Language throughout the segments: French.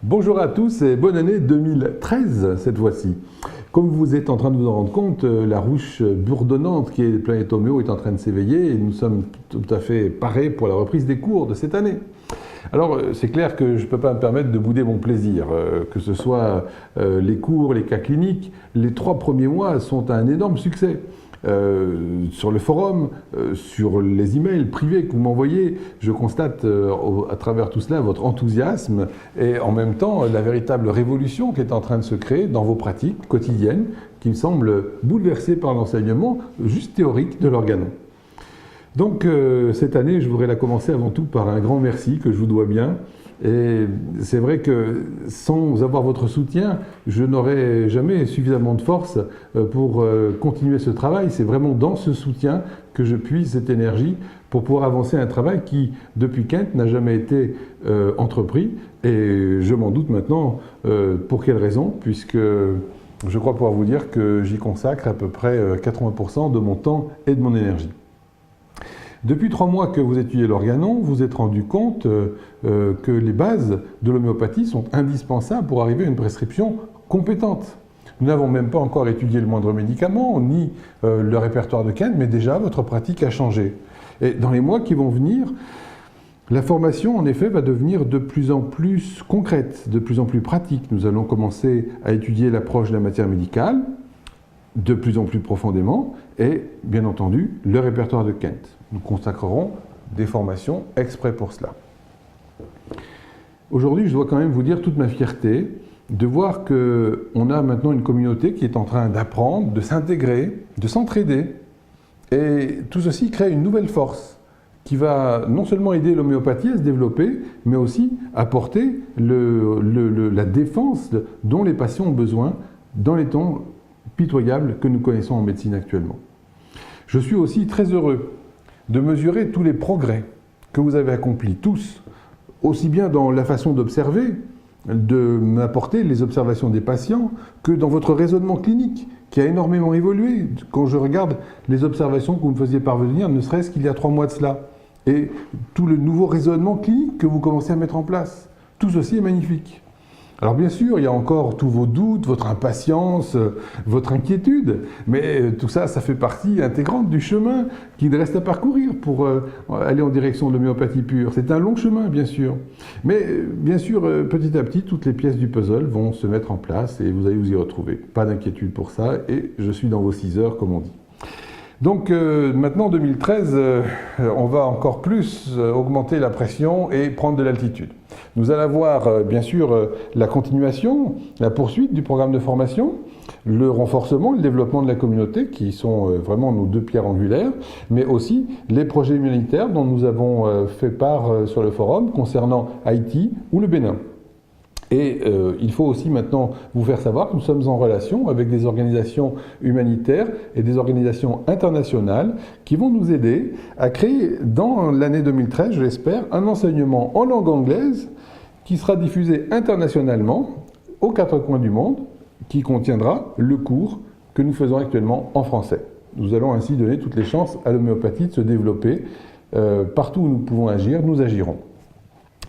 Bonjour à tous et bonne année 2013 cette fois-ci. Comme vous êtes en train de vous en rendre compte, la ruche bourdonnante qui est Planète Homéo est en train de s'éveiller et nous sommes tout à fait parés pour la reprise des cours de cette année. Alors c'est clair que je ne peux pas me permettre de bouder mon plaisir, que ce soit les cours, les cas cliniques. Les 3 premiers mois sont un énorme succès. Sur le forum, sur les emails privés que vous m'envoyez, je constate à travers tout cela votre enthousiasme et en même temps la véritable révolution qui est en train de se créer dans vos pratiques quotidiennes qui me semblent bouleversées par l'enseignement juste théorique de l'organon. Donc cette année, je voudrais la commencer avant tout par un grand merci que je vous dois bien. Et c'est vrai que sans avoir votre soutien, je n'aurais jamais suffisamment de force pour continuer ce travail. C'est vraiment dans ce soutien que je puise cette énergie pour pouvoir avancer un travail qui, depuis Kent, n'a jamais été entrepris. Et je m'en doute maintenant pour quelle raison, puisque je crois pouvoir vous dire que j'y consacre à peu près 80% de mon temps et de mon énergie. Depuis 3 mois que vous étudiez l'organon, vous vous êtes rendu compte que les bases de l'homéopathie sont indispensables pour arriver à une prescription compétente. Nous n'avons même pas encore étudié le moindre médicament, ni le répertoire de Kent, mais déjà votre pratique a changé. Et dans les mois qui vont venir, la formation, en effet, va devenir de plus en plus concrète, de plus en plus pratique. Nous allons commencer à étudier l'approche de la matière médicale, de plus en plus profondément, et bien entendu, le répertoire de Kent. Nous consacrerons des formations exprès pour cela. Aujourd'hui, je dois quand même vous dire toute ma fierté de voir qu'on a maintenant une communauté qui est en train d'apprendre, de s'intégrer, de s'entraider. Et tout ceci crée une nouvelle force qui va non seulement aider l'homéopathie à se développer, mais aussi apporter la défense dont les patients ont besoin dans les temps pitoyables que nous connaissons en médecine actuellement. Je suis aussi très heureux de mesurer tous les progrès que vous avez accomplis, tous, aussi bien dans la façon d'observer, de m'apporter les observations des patients, que dans votre raisonnement clinique, qui a énormément évolué. Quand je regarde les observations que vous me faisiez parvenir, ne serait-ce qu'il y a 3 mois de cela, et tout le nouveau raisonnement clinique que vous commencez à mettre en place, tout ceci est magnifique. Alors bien sûr, il y a encore tous vos doutes, votre impatience, votre inquiétude, mais tout ça, ça fait partie intégrante du chemin qu'il reste à parcourir pour aller en direction de l'homéopathie pure. C'est un long chemin, bien sûr. Mais bien sûr, petit à petit, toutes les pièces du puzzle vont se mettre en place et vous allez vous y retrouver. Pas d'inquiétude pour ça, et je suis dans vos 6 heures, comme on dit. Donc maintenant, 2013, on va encore plus augmenter la pression et prendre de l'altitude. Nous allons avoir bien sûr la continuation, la poursuite du programme de formation, le renforcement, le développement de la communauté qui sont vraiment nos 2 pierres angulaires, mais aussi les projets humanitaires dont nous avons fait part sur le forum concernant Haïti ou le Bénin. Et il faut aussi maintenant vous faire savoir que nous sommes en relation avec des organisations humanitaires et des organisations internationales qui vont nous aider à créer dans l'année 2013, je l'espère, un enseignement en langue anglaise qui sera diffusé internationalement aux 4 coins du monde, qui contiendra le cours que nous faisons actuellement en français. Nous allons ainsi donner toutes les chances à l'homéopathie de se développer. Partout où nous pouvons agir, nous agirons.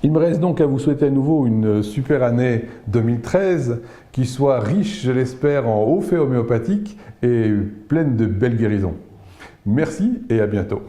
Il me reste donc à vous souhaiter à nouveau une super année 2013, qui soit riche, je l'espère, en hauts faits homéopathiques et pleine de belles guérisons. Merci et à bientôt.